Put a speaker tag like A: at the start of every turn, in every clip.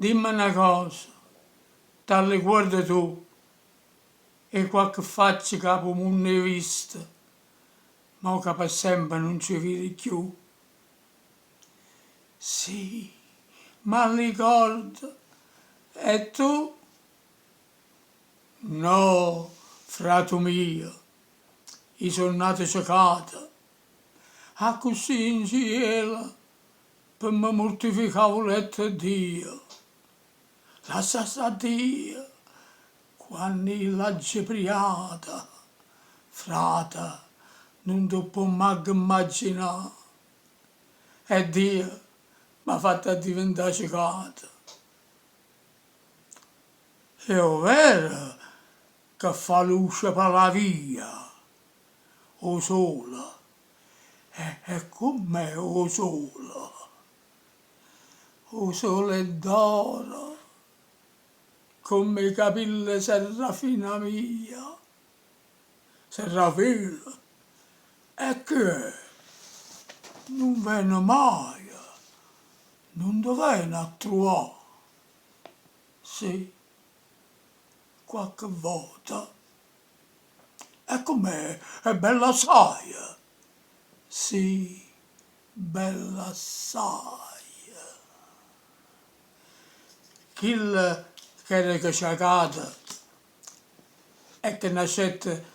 A: dimmi una cosa, dalle guardi tu, e qualche faccia capo non ne hai vista, ma che per sempre non ci vedi più. Sì, ma ricordo, e tu? No, frato mio, io sono nato Cecate, a così in cielo, per me mortificavo letto Dio. Lascia sta Dio, quando l'ha gepriata, frata, non ti può mai immaginare. E Dio mi ha fatto diventare Cecate. È vero che fa luce per la via, o sole, e com'è o sole d'oro, come i capelli serafina mia, serafina, e che non viene mai, non ti viene a trovare, sì, qualche volta. E com'è? È bella assai. Sì, bella assai. Chil che era cacciacata e che nascette,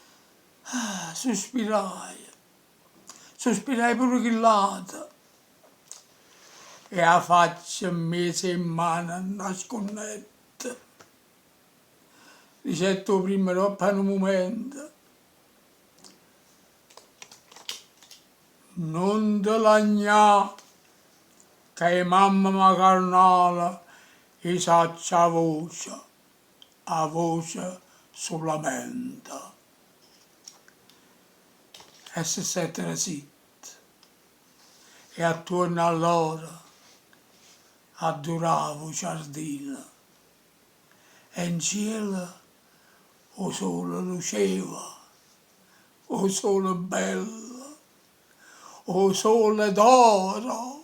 A: sospirai pure chillata. E la faccia mise in mano a nascondetta. Ricetto prima troppo un momento. Non te lagnà, che mamma ma carnale e saccia a voce solamente. E si settero zitti. E attorno a loro adoravo il giardino. E in cielo o sole luceva, o sole bello, o sole d'oro.